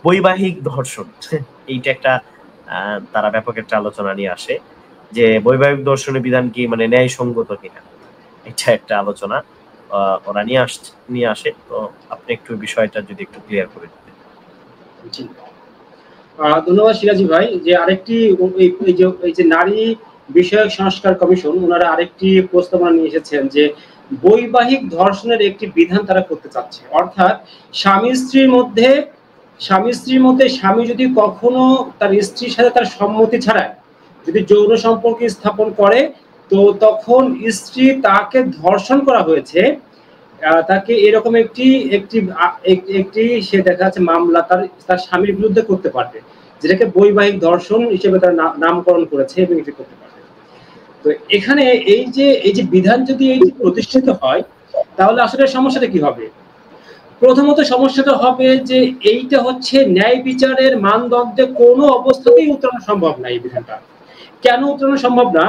বৈবাহিক ধর্ষণ এইটা একটা তারা ব্যাপক একটা আলোচনা নিয়ে আসে যে বৈবাহিক ধর্ষণের বিধান কি মানে ন্যায়সঙ্গত কিনা, এটা একটা আলোচনা ওরা নিয়ে আসে। তো আপনি একটু বিষয়টা যদি একটু ক্লিয়ার করে দিতেন। জি, ধন্যবাদ সিরাজি ভাই। যে আরেকটি এই যে নারী বিষয়ক সংস্কার কমিশন ওনারা আরেকটি প্রস্তাবনা নিয়ে এসেছেন যে বৈবাহিক ধর্ষণের একটি বিধান তারা করতে চাচ্ছে। অর্থাৎ স্বামী স্ত্রীর মধ্যে স্বামী যদি কখনো তার স্ত্রীর সাথে তার সম্মতি ছাড়াই যদি যৌন সম্পর্ক স্থাপন করে, তো তখন স্ত্রী তাকে ধর্ষণ করা হয়েছে, তাকে এরকম একটি একটি একটি সে দেখা যাচ্ছে মামলা তার স্বামীর বিরুদ্ধে করতে পারবে, যেটাকে বৈবাহিক ধর্ষণ হিসেবে তার নামকরণ করেছে এবং এটি করতে পারবে। তো এখানে এই যে বিধান যদি এই প্রতিষ্ঠিত হয়, তাহলে আসলে সমস্যাটা কি হবে? প্রথমত সমস্যাটা হবে যে এইটা হচ্ছে ন্যায় বিচারের মানদণ্ডে কোনো অবস্থাতেই উত্তরণ সম্ভব না। এই বিধানটা কেন উত্তরণ সম্ভব না?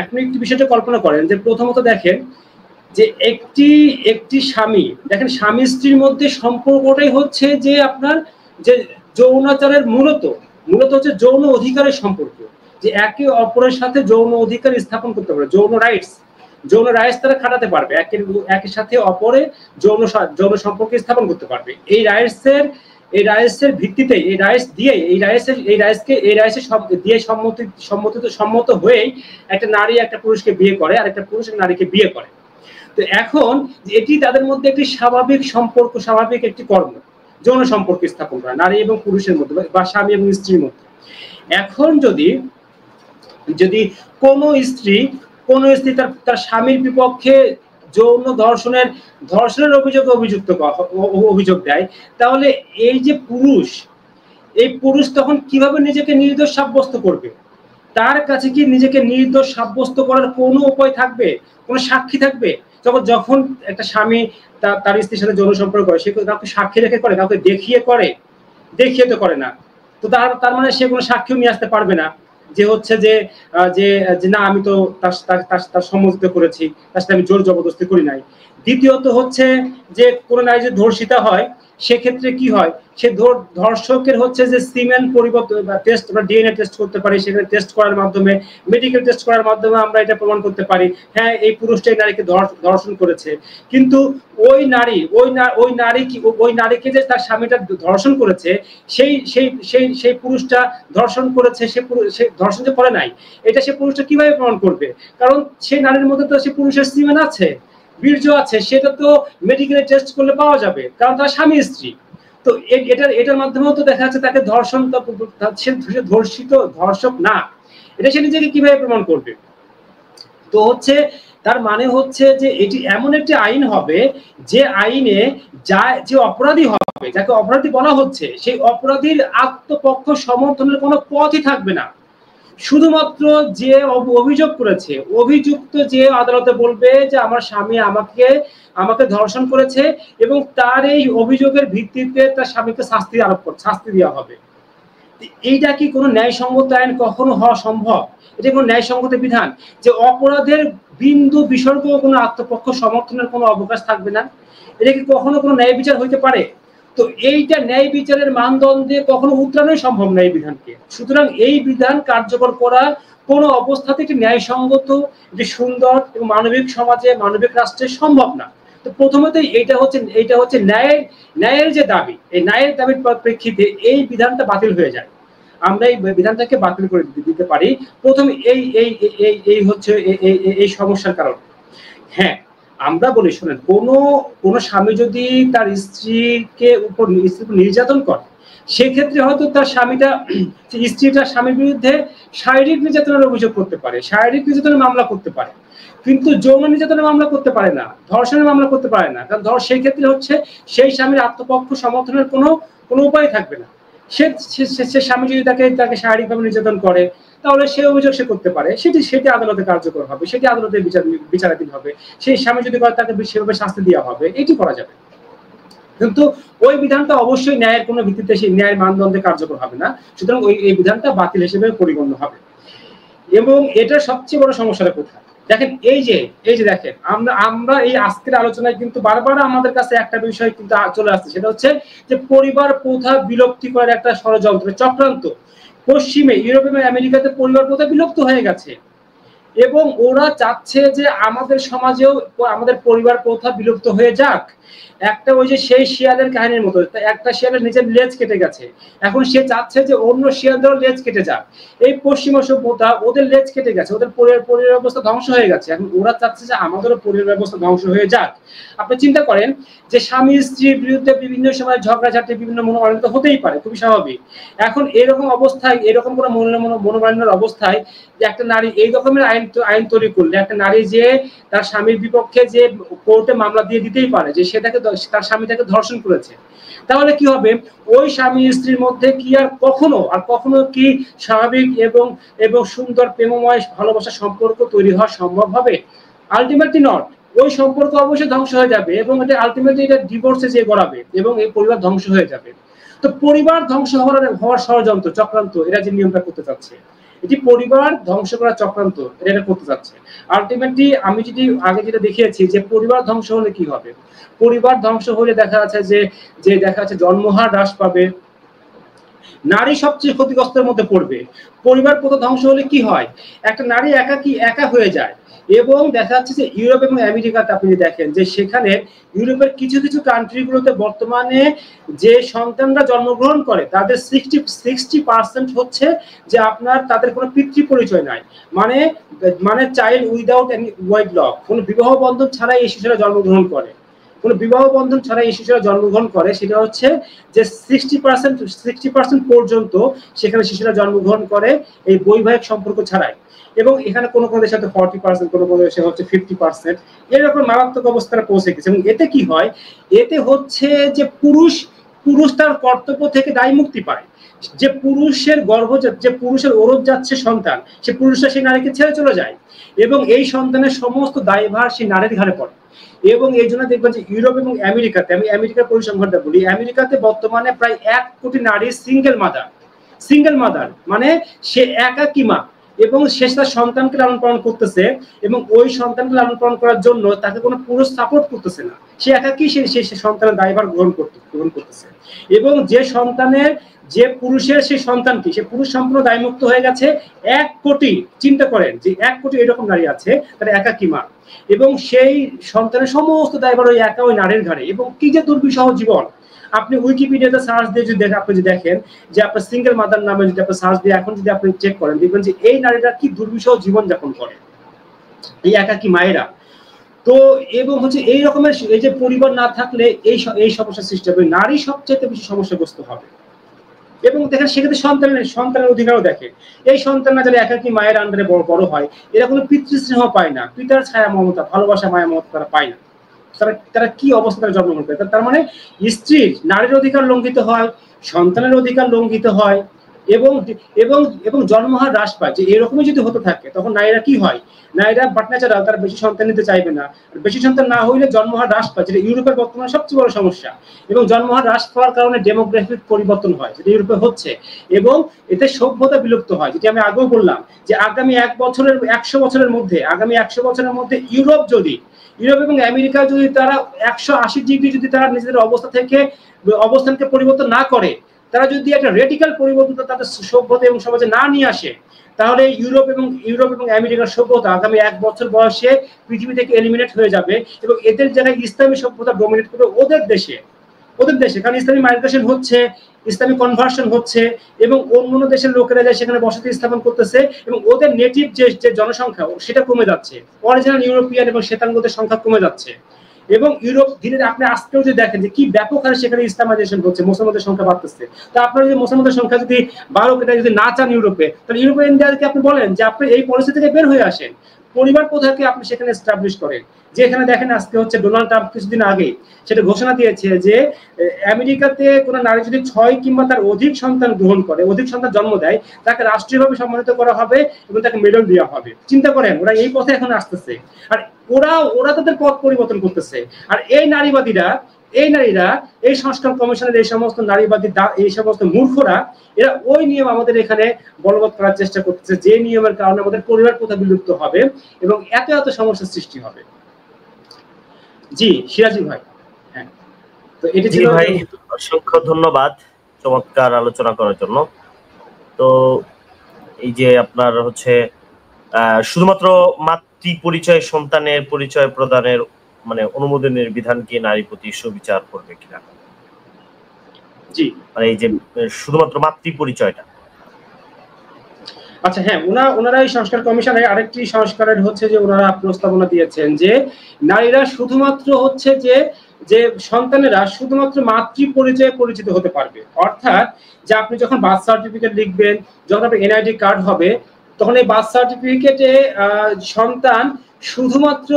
আপনি একটি বিষয়টা কল্পনা করেন যে প্রথমত দেখেন যে একটি স্বামী, দেখেন স্বামী স্ত্রীর মধ্যে সম্পর্কটাই হচ্ছে যে আপনার যে যৌনাচারের মূলত হচ্ছে যৌন অধিকারের সম্পর্ক, যে একে অপরের সাথে যৌন অধিকার স্থাপন করতে পারে, যৌন রাইটস তারা খাটাতে পারবে, একের সাথে অপরে যৌন সম্পর্ক স্থাপন করতে পারবে। এই রাইটসের ভিত্তিতে এই রাইটসের সম্মত হয়েই একটা নারী একটা পুরুষকে বিয়ে করে, আর একটা পুরুষ নারীকে বিয়ে করে। তো এখন এটি তাদের মধ্যে একটি স্বাভাবিক সম্পর্ক, স্বাভাবিক একটি কর্ম, যৌন সম্পর্ক স্থাপন করা নারী এবং পুরুষের মধ্যে বা স্বামী এবং স্ত্রীর মধ্যে। এখন যদি কোনো স্ত্রী তার স্বামীর বিপক্ষে যৌন ধর্ষণের অভিযোগ দেয়, তাহলে এই যে পুরুষ তখন কিভাবে নিজেকে নির্দোষ সাব্যস্ত করবে? তার কাছে কি নিজেকে নির্দোষ সাব্যস্ত করার কোনো উপায় থাকবে, কোনো সাক্ষী থাকবে? যখন একটা স্বামী তার স্ত্রীর সাথে যৌন সম্পর্ক করে, সে কাউকে সাক্ষী রেখে করে, কাউকে দেখিয়ে তো করে না। তো তার মানে সে কোনো সাক্ষীও নিয়ে আসতে পারবে না যে হচ্ছে যে না আমি তো তার সম্মতিতে করেছি, তার সাথে আমি জোর জবরদস্তি করি নাই। দ্বিতীয়ত হচ্ছে যে কোনো নারী যদি ধর্ষিতা হয়, সেক্ষেত্রে কি হয়, সে ধর্ষকের হচ্ছে যে সিমেন পরিবর্তন টেস্ট, আমরা ডিএনএ টেস্ট করতে পারি, সেখানে টেস্ট করার মাধ্যমে, মেডিকেল টেস্ট করার মাধ্যমে আমরা এটা প্রমাণ করতে পারি হ্যাঁ এই পুরুষটাই নারীকে ধর্ষণ করেছে। কিন্তু ওই নারীকে যে তার স্বামীটা ধর্ষণ করেছে, সেই পুরুষটা ধর্ষণ করেছে, সে ধর্ষণ যে করে নাই, এটা সে পুরুষটা কিভাবে প্রমাণ করবে? কারণ সেই নারীর মধ্যে তো সে পুরুষের সিমেন আছে, বীর্য আছে, সেটা তো মেডিকেলে টেস্ট করলে পাওয়া যাবে, কারণ তার স্বামী স্ত্রী। তো এটার মাধ্যমেও তো দেখা যাচ্ছে তাকে ধর্ষণ, সে ধর্ষক না, এটা সে নিজেকে কিভাবে প্রমাণ করবে? তো হচ্ছে তার মানে হচ্ছে যে এটি এমন একটি আইন হবে যে আইনে যে অপরাধী হবে, যাকে অপরাধী বলা হচ্ছে, সেই অপরাধীর আত্মপক্ষ সমর্থনের কোনো পথই থাকবে না। শুধুমাত্র যে অভিযোগ করেছে, অভিযুক্ত যে আদালতে বলবে যে আমার স্বামী আমাকে ধর্ষণ করেছে, এবং তার এই অভিযোগের ভিত্তিতে তার স্বামীকে শাস্তি দেওয়া হবে। এইটা কি কোনো ন্যায়সঙ্গত আইন কখনো হওয়া সম্ভব? এটা কোনো ন্যায়সঙ্গত বিধান যে অপরাধের বিন্দু বিসর্গ কোনো আত্মপক্ষ সমর্থনের কোনো অবকাশ থাকবে না? এটা কি কখনো কোনো ন্যায় বিচার হইতে পারে? তো এইটা ন্যায় বিচারের মানদণ্ডে কখনো উত্তরণই সম্ভব না এই বিধানকে। সুতরাং এই বিধান কার্যকর করা কোনো অবস্থাতে একটি ন্যায়সঙ্গত, একটি সুন্দর এবং মানবিক সমাজে, মানবিক রাষ্ট্রে সম্ভব না। তো প্রথমত এইটা হচ্ছে ন্যায়ের যে দাবি, এই ন্যায়ের দাবির প্রেক্ষিতে এই বিধানটা বাতিল হয়ে যায়। আমরা এই বিধানটাকে বাতিল করে দিতে পারি প্রথম এই হচ্ছে এই সমস্যার কারণ। হ্যাঁ, আমরা বলি শোনেন, কোন স্বামী যদি তার স্ত্রীকে উপর নির্যাতন করে, সেক্ষেত্রে হয়তো তার স্ত্রীটা স্বামীর বিরুদ্ধে শারীরিক নির্যাতনের অভিযোগ করতে পারে, শারীরিক নির্যাতনের মামলা করতে পারে, কিন্তু যৌন নির্যাতনের মামলা করতে পারে না, ধর্ষণের মামলা করতে পারে না। কারণ সেই ক্ষেত্রে হচ্ছে সেই স্বামীর আত্মপক্ষ সমর্থনের কোনো উপায় থাকবে না। সে স্বামী যদি তাকে শারীরিকভাবে নির্যাতন করে, তাহলে সে অভিযোগ সে করতে পারে, সেটি আদালতে কার্যকর হবে, সেটি আদালতে বিচারাধীন হবে। সেই স্বামী যদি করে, তাকে সেভাবে শাস্তি দেওয়া হবে, এটি করা যাবে। কিন্তু ওই বিধানটা অবশ্যই ন্যায়ের কোনো ভিত্তিতে, সেই ন্যায়ের মানদণ্ডে কার্যকর হবে না। সুতরাং এই বিধানটা বাতিল হিসেবে পরিগণ্য হবে। এবং এটার সবচেয়ে বড় সমস্যাটা কোথায় দেখেন এই যে দেখেন আমরা এই আজকের আলোচনায় কিন্তু বারবার আমাদের কাছে একটা বিষয় কিন্তু চলে আসছে, সেটা হচ্ছে যে পরিবার প্রথা বিলুপ্তি করার একটা ষড়যন্ত্র, চক্রান্ত। পশ্চিমে ইউরোপ এবং আমেরিকাতে পরিবার প্রথা বিলুপ্ত হয়ে গেছে এবং ওরা চাচ্ছে যে আমাদের সমাজেও আমাদের পরিবার প্রথা বিলুপ্ত হয়ে যাক। একটা ওই যে সেই শিয়ালের কাহিনীর মতো, একটা শিয়ালের নিজের লেজ কেটে গেছে, এখন সে চাচ্ছে যে অন্য শিয়ালদেরও লেজ কেটে যাক। এই পশ্চিমা সভ্যতা ওদের লেজ কেটে গেছে, ওদের পরিবার ব্যবস্থা ধ্বংস হয়ে গেছে, এখন ওরা চাচ্ছে যে আমাদেরও পরিবার ব্যবস্থা ধ্বংস হয়ে যাক। আপনি চিন্তা করেন যে স্বামী স্ত্রীর বিরুদ্ধে বিভিন্ন সময় ঝগড়াঝাটি, বিভিন্ন মনোমালিন্য হতেই পারে, খুবই স্বাভাবিক। এখন এরকম অবস্থায়, এরকম কোনো মনোমালিন্যের অবস্থায় যে একটা নারী এই রকমের আইন তৈরি করলে, একটা নারী যে তার স্বামীর বিপক্ষে যে কোর্টে মামলা দিয়ে দিতেই পারে যে সেটাকে, তার স্বামী তাকে ধর্ষণ করেছে, তাহলে কি হবে? ওই স্বামী স্ত্রীর মধ্যে কি আর কখনো কি স্বাভাবিক এবং সুন্দর প্রেমময় ভালোবাসার সম্পর্ক তৈরি হওয়া সম্ভব হবে? Ultimately not. ওই সম্পর্ক অবশ্যই ধ্বংস হয়ে যাবে এবং এটা আলটিমেটলি এটা ডিভোর্সে যে গড়াবে এবং এই পরিবার ধ্বংস হয়ে যাবে। তো পরিবার ধ্বংস হওয়ার ষড়যন্ত্র, চক্রান্ত, এরা যে নিয়মটা করতে চাচ্ছে, এটি পরিবার ধ্বংস করার চক্রান্ত, এটা করতে চাচ্ছে। আলটিমেটলি আমি যদি আগে যেটা দেখিয়েছি যে পরিবার ধ্বংস হলে কি হবে, পরিবার ধ্বংস হলে দেখা যাচ্ছে যে দেখা যাচ্ছে জন্মহার হ্রাস পাবে, নারী সবচেয়ে ক্ষতিগ্রস্তের মধ্যে পড়বে। পরিবার প্রথা ধ্বংস হলে কি হয়? একটা নারী একা হয়ে যায় এবং দেখা যাচ্ছে যে ইউরোপ এবং আমেরিকাতে আপনি দেখেন যে সেখানে ইউরোপের কিছু কান্ট্রিগুলোতে বর্তমানে যে সন্তানরা জন্মগ্রহণ করে তাদের 60% হচ্ছে যে আপনার তাদের কোনো পিতৃ পরিচয় নাই, মানে চাইল্ড উইদাউট এনি ওয়েডলক, কোনো বিবাহ বন্ধন ছাড়াই এই শিশুরা জন্মগ্রহণ করে, কোনো বিবাহ বন্ধন ছাড়াই এই শিশুরা জন্মগ্রহণ করে। সেটা হচ্ছে যে 60% পর্যন্ত সেখানে শিশুরা জন্মগ্রহণ করে এই বৈবাহিক সম্পর্ক ছাড়াই, এবং এখানে কোনো দেশের সাথে 40%, কোনো দেশে হচ্ছে 50%, এরকম মারাত্মক অবস্থায় পৌঁছে গেছে। এবং এতে কি হয়? এতে হচ্ছে যে পুরুষ তার কর্তব্য থেকে দায় মুক্তি পায়। যে পুরুষের যে পুরুষের ওরস যাচ্ছে সন্তান, সে পুরুষরা সেই নারীকে ছেড়ে চলে যায় এবং এই সন্তানের সমস্ত দায়ভার সেই নারীর ঘাড়ে পড়ে। এবং এই জন্য দেখবেন যে ইউরোপ এবং আমেরিকাতে, আমি আমেরিকার পরিসংখ্যানটা বলি, আমেরিকাতে বর্তমানে প্রায় 1 কোটি নারী সিঙ্গেল মাদার, মানে সে একাকী মা এবং সে তার সন্তানকে লালন পালন করতেছে এবং ওই সন্তানকে লালন পালন করার জন্য তাকে কোনো পুরুষ সাপোর্ট করতেছে না, সে একাকী সে সন্তানের দায়ভার গ্রহণ করতেছে। এবং যে পুরুষের সেই সন্তানটি, সে পুরুষ সম্পূর্ণ দায়মুক্ত হয়ে গেছে। 1 কোটি, চিন্তা করেন যে 1 কোটি এরকম নারী আছে তারা একাকী মা এবং সেই সন্তানের সমস্ত দায়ভার ওই নারীর ঘাড়ে। এবং কি যে দুর্বিষহ জীবন! আপনি উইকিপিডিয়াতে সার্চ দিয়ে যদি আপনি দেখেন যে আপনার সিঙ্গেল মাদার নামে যদি আপনি সার্চ দিয়ে এখন যদি আপনি চেক করেন, দেখবেন যে এই নারীরা কি দুর্বিষহ জীবন যাপন করে, এই একাকী মায়েরা। তো এবং হচ্ছে এই রকমের এই যে পরিবার না থাকলে এই সমস্যার সৃষ্টি হবে, নারী সবচেয়ে বেশি সমস্যাগ্রস্ত হবে। এবং দেখেন সেক্ষেত্রে সন্তানের অধিকারও দেখে, এই সন্তানরা যারা একাকী মায়ের আন্ডারে বড় হয়, এরা কোনো পিতৃস্নেহ পায় না, পিতার ছায়া মমতা, ভালোবাসা, মায়া মমতা তারা পায় না। তারা কি অবস্থায় জন্মগ্রহণ করে? তার মানে স্ত্রীর, নারীর অধিকার লঙ্ঘিত হয়, সন্তানের অধিকার লঙ্ঘিত হয় এবং এবং এবং জন্মহার হ্রাস পায়। যে এরকমই যদি হতে থাকে তখন নারীরা কি হয়? নারীরা বাট ন্যাচারাল, তারা বেশি সন্তান নিতে চাইবে না। বেশি সন্তান না হইলে জন্মহার হ্রাস পায়, যেটা ইউরোপের বর্তমানে সবচেয়ে বড় সমস্যা। এবং জন্মহার হ্রাস পাওয়ার কারণে ডেমোগ্রাফিক পরিবর্তন হয়, যেটা ইউরোপে হচ্ছে, এবং এতে সভ্যতা বিলুপ্ত হয়। যেটি আমি আগেও বললাম যে আগামী 100 বছরের মধ্যে ইউরোপ এবং আমেরিকা যদি তারা 180 ডিগ্রি যদি তারা নিজেদের অবস্থানকে পরিবর্তন না করে, তারা যদি একটা রেডিক্যাল পরিবর্তন তাদের সভ্যতা এবং সমাজে না নিয়ে আসে, তাহলে ইউরোপ এবং আমেরিকার সভ্যতা আগামী 1 বছর বয়সে পৃথিবী থেকে এলিমিনেট হয়ে যাবে এবং এদের জায়গায় ইসলামী সভ্যতা ডমিনেট করবে ওদের দেশে। কারণ ইসলামী মাইগ্রেশন হচ্ছে, ইসলামী কনভার্সন হচ্ছে এবং অন্য দেশের লোকেরা যায় সেখানে বসতি স্থাপন করতেছে এবং ওদের নেটিভ যে জনসংখ্যা সেটা কমে যাচ্ছে, অরিজিনাল ইউরোপিয়ান এবং শ্বেতাঙ্গদের সংখ্যা কমে যাচ্ছে। এবং ইউরোপ ধীরে আপনি আজকেও যদি দেখেন যে কি ব্যাপক হারে সেখানে ইসলামাইজেশন হচ্ছে, মুসলমানদের সংখ্যা বাড়তেছে। তো আপনার যদি মুসলমানদের সংখ্যা যদি 12 কোটি যদি না চান ইউরোপে, তাহলে ইউরোপে ইন্ডিয়াকে আপনি বলেন যে আপনি এই পরিস্থিতি থেকে বের হয়ে আসেন, পরিবার কোথাকে আপনি সেখানে এস্টাবলিশ করেন। যে এখানে দেখেন আজকে হচ্ছে ডোনাল্ড ট্রাম্প কিছুদিন আগে সেটা ঘোষণা দিয়েছে যে আমেরিকাতে কোনো নারী যদি 6 কিংবা তার অধিক সন্তান গ্রহণ করে, অধিক সন্তান জন্ম দেয়, তাকে রাষ্ট্রীয়ভাবে সম্মানিত করা হবে এবং তাকে মেডেল দেওয়া হবে। চিন্তা করেন ওরা এই পথে এখন আসতেছে, আর ওরা তাদের পথ পরিবর্তন করতেছে। আর এই নারীবাদীরা এই নারীরা, এই সংস্কার কমিশনের এই সমস্ত নারীবাদী এই সমস্ত মূর্খরা এরা ওই নিয়ম আমাদের এখানে বলবৎ করার চেষ্টা করতেছে, যে নিয়মের কারণে আমাদের পরিবার প্রথা বিলুপ্ত হবে এবং এত এত সমস্যার সৃষ্টি হবে। জি সিরাজি ভাই। হ্যাঁ, তো এটা ছিল ভাই, অসংখ্য ধন্যবাদ চমৎকার আলোচনা করার জন্য। তো এই যে আপনার হচ্ছে শুধুমাত্র মাতৃ পরিচয় সন্তানের পরিচয় প্রদানের মানে অনুমোদনের বিধান কি নারী প্রতি সুবিচার করবে কিনা? জি, মানে এই যে শুধুমাত্র মাতৃ পরিচয়টা। আচ্ছা হ্যাঁ, ওনারা এই সংস্কার কমিশনের আরেকটি সংস্কারের হচ্ছে যে ওনারা প্রস্তাবনা দিয়েছেন যে নারীরা শুধুমাত্র হচ্ছে যে সন্তানেরা শুধুমাত্র মাতৃ পরিচয়ে পরিচিত হতে পারবে। অর্থাৎ যে আপনি যখন বার্থ সার্টিফিকেট লিখবেন, যখন আপনার এনআইডি কার্ড হবে, তখন এই বার্থ সার্টিফিকেটে সন্তান শুধুমাত্র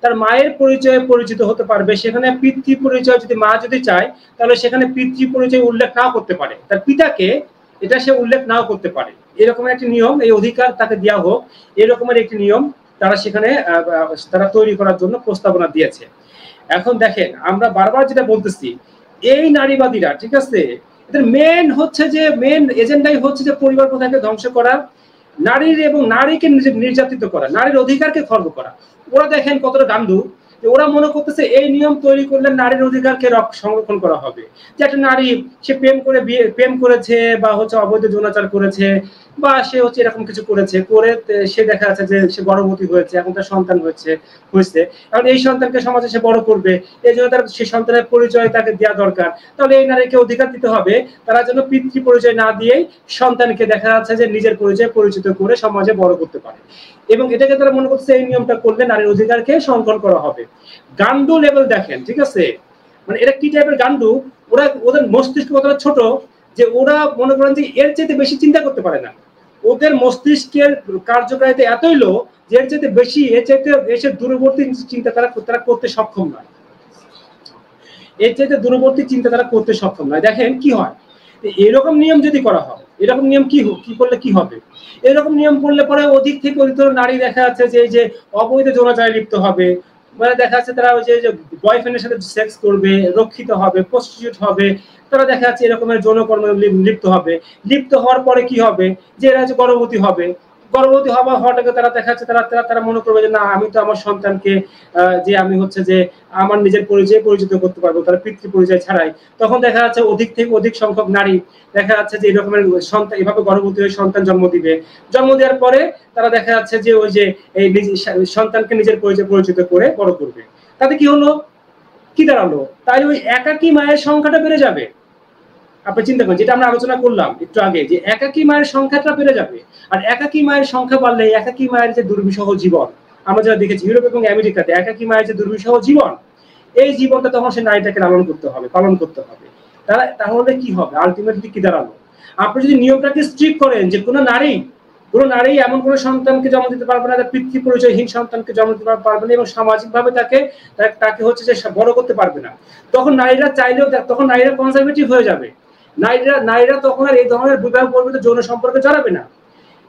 তার মায়ের পরিচয়ে পরিচিত হতে পারবে। সেখানে পিতৃ পরিচয় যদি মা যদি চায়, তাহলে সেখানে পিতৃ পরিচয় উল্লেখ নাও করতে পারে, তার পিতাকে এটা সে উল্লেখ নাও করতে পারে। এরকমের একটি নিয়ম, এই অধিকার তাকে দেওয়া হোক, এরকমের একটি নিয়ম তারা সেখানে তারা তৈরি করার জন্য প্রস্তাবনা দিয়েছে। এখন দেখেন, আমরা বারবার যেটা বলতেছি, এই নারীবাদীরা, ঠিক আছে, এদের মেন হচ্ছে যে মেন এজেন্ডাই হচ্ছে যে পরিবার প্রথাকে ধ্বংস করা, নারীর এবং নারীকে নির্যাতিত করা, নারীর অধিকারকে খর্ব করা। ওরা দেখেন কতটা গান্ডু, ওরা মনে করতেছে এই নিয়ম তৈরি করলে নারীর অধিকারকে সংরক্ষণ করা হবে। যে একটা নারী সে প্রেম করেছে বা হচ্ছে অবৈধ যৌনাচার করেছে বা সে হচ্ছে এরকম কিছু করেছে, করে সে দেখা যাচ্ছে যে সে গর্ভবতী হয়েছে, এখন তার সন্তান হয়েছে। এখন এই সন্তানকে সমাজে সে বড় করবে, এই জন্য তার সেই সন্তানের পরিচয় তাকে দেওয়া দরকার। তাহলে এই নারীকে অধিকার দিতে হবে তারা যেন পিতৃ পরিচয় না দিয়েই সন্তানকে দেখা যাচ্ছে যে নিজের পরিচয় পরিচিত করে সমাজে বড় করতে পারে। এবং এটাকে তারা মনে করছে এই নিয়মটা করলে নারীর অধিকারকে সংরক্ষণ করা হবে। গান্ডু লেভেল দেখেন, ঠিক আছে, মানে এটা কি টাইপের গান্ডু, ওরা ওদের মস্তিষ্ক কতটা ছোট যে ওরা মনে করেন যে এর চাইতে বেশি চিন্তা করতে পারে না। ওদের মস্তিষ্কের কার্যকারিতা এতই লো যে এর চাইতে বেশি, এর চাইতে এসে দূরবর্তী চিন্তা তারা করতে সক্ষম নয়। এর চাইতে দূরবর্তী চিন্তা তারা করতে সক্ষম নয়। দেখেন কি হয়, এরকম নিয়ম যদি করা হয়, এরকম নিয়ম কি করলে কি হবে, এরকম নিয়ম করলে পরে অধিক থেকে অধিকতর নারী দেখা যাচ্ছে যে অবৈধ যৌনাচারে লিপ্ত হবে, মানে দেখা যাচ্ছে তারা ওই যে বয়ফ্রেন্ডের সাথে সেক্স করবে, রক্ষিত হবে, প্রস্টিটিউট হবে, তারা দেখা যাচ্ছে এরকমের যৌনকর্মে লিপ্ত হবে। লিপ্ত হওয়ার পরে কি হবে, যে এরা হচ্ছে গর্ভবতী হবে, গর্ভবতী হওয়াটাকে তারা দেখা যাচ্ছে তারা মনে করবে যে না, আমি তো আমার সন্তানকে যে আমি হচ্ছে যে আমার নিজের পরিচয়ে পরিচিত করতে পারবো, তারা পিতৃ পরিচয় ছাড়াই। তখন দেখা যাচ্ছে অধিক থেকে অধিক সংখ্যক নারী দেখা যাচ্ছে যে এরকমের সন্তান এভাবে গর্ভবতী হয়ে সন্তান জন্ম দিবে। জন্ম দেওয়ার পরে তারা দেখা যাচ্ছে যে ওই যে এই সন্তানকে নিজের পরিচয় পরিচিত করে বড় করবে। তাতে কি হলো, কি দাঁড়ালো, তাই ওই একাকী মায়ের সংখ্যাটা বেড়ে যাবে। আপনি চিন্তা করেন, যেটা আমরা আলোচনা করলাম একটু আগে, যে একাকী মায়ের সংখ্যাটা বেড়ে যাবে। আর একাকী মায়ের সংখ্যা বাড়লে একাকী মায়ের যে দুর্বিষহ জীবন আমরা যারা দেখেছি ইউরোপ এবং আমেরিকাতে, একাকী মায়ের যে দুর্বিষহ জীবন, এই জীবনটা তখন সে নারীটাকে পালন করতে হবে। তাহলে কি হবে, আলটিমেটলি কি দাঁড়ালো, আপনি যদি নিয়মটাকে স্ট্রিক্ট করেন যে কোনো নারী এমন কোনো সন্তানকে জন্ম দিতে পারবে না, তার পিতৃ পরিচয়হীন সন্তানকে জন্ম দিতে পারবে না এবং সামাজিকভাবে তাকে হচ্ছে যে বড় করতে পারবে না, তখন নারীরা চাইলেও, তখন নারীরা কনজারভেটিভ হয়ে যাবে। নারীরা তখন আর এই ধরনের বিবাহ পর্যন্ত যৌন সম্পর্কে জড়াবে না।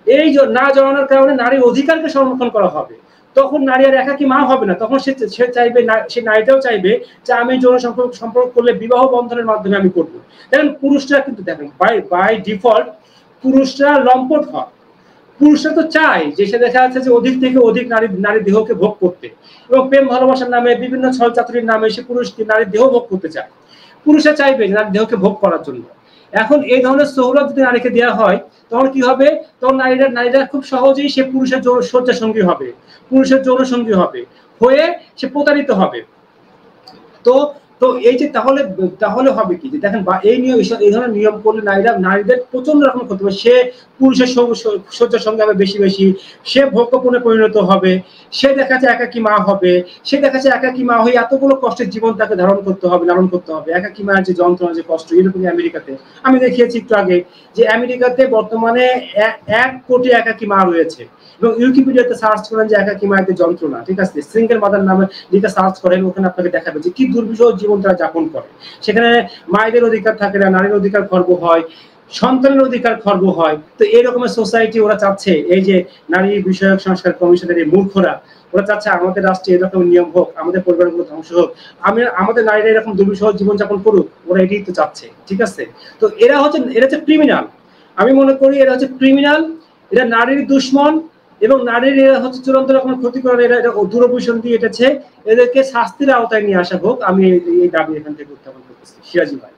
এই না জড়ানোর কারণে নারীর অধিকারকে সংরক্ষণ করা হবে। তখন নারী আর একাকী মা হবে না, তখন সে চাইবে, সে নারীটাও চাইবে যে আমি যৌন সম্পর্ক করলে বিবাহ বন্ধনের মাধ্যমে আমি করবো। দেখেন পুরুষরা কিন্তু দেখেন বাই ডিফল্ট পুরুষরা লম্পট হয়। পুরুষরা তো চায় যে সে দেখা যাচ্ছে যে অধিক থেকে অধিক নারী দেহকে ভোগ করতে, এবং প্রেম ভালোবাসার নামে বিভিন্ন ছল চাতুরির নামে সে নারীর দেহ ভোগ করতে চায়। পুরুষরা চাইবে যে নারীর দেহকে ভোগ করার জন্য। এখন এই ধরনের সহূলত যদি নারীকে দেওয়া হয়, তখন কি হবে, তখন নারীরা খুব সহজেই সে পুরুষের শয্যা সঙ্গী হবে, পুরুষের যৌন সঙ্গী হয়ে সে প্রতারিত হবে। তো এই যে তাহলে হবে কি, যে দেখেন এই ধরনের নিয়ম করলে নারীদের প্রচন্ড রকম ক্ষতি হবে। সে পুরুষের শয্যার সঙ্গে হবে বেশি, সে ভোগ্যপূর্ণে পরিণত হবে, সে দেখা যাচ্ছে একাকী মা হবে, সে দেখা যাচ্ছে একাকী মা হয়ে এতগুলো কষ্টের জীবন তাকে লালন করতে হবে। একাকী মায়ের যে যন্ত্রণা, যে কষ্ট, এরকমই আমেরিকাতে আমি দেখিয়েছি একটু আগে, যে আমেরিকাতে বর্তমানে 1 কোটি একাকী মা রয়েছে। এবং উইকিপিডিয়াতে সার্চ করেন যে একাকী মায়ের যন্ত্রণা, ঠিক আছে, সিঙ্গেল মাদার নামে লিখে সার্চ করেন, ওখানে আপনাকে দেখাবে যে কি দুর্বিষহ জীবন তারা যাপন করে। সেখানে মায়েদের অধিকার থাকে না, নারীর অধিকার খর্ব হয়, সন্তানের অধিকার খর্ব হয়। তো এরকমের সোসাইটি ওরা চাচ্ছে, এই যে নারী বিষয়ক সংস্কার কমিশনের এই মূর্খরা, ওরা চাচ্ছে আমাদের রাষ্ট্রে এরকম নিয়ম হোক, আমাদের পরিবারগুলো ধ্বংস হোক, আমাদের নারীরা এরকম দুর্বিষহ জীবনযাপন করুক, ওরা এটাই তো চাচ্ছে। ঠিক আছে, তো এরা হচ্ছে ক্রিমিনাল। আমি মনে করি এরা হচ্ছে ক্রিমিনাল, এরা নারীর দুশ্মন, এবং নারীর এরা হচ্ছে চূড়ান্ত রকমের ক্ষতি করার এরা দূরভিসন্ধি দিয়ে এটেছে। এদেরকে শাস্তির আওতায় নিয়ে আসা হোক, আমি এই দাবি এখান থেকে উত্থাপন করতেছি। সিরাজি ভাই।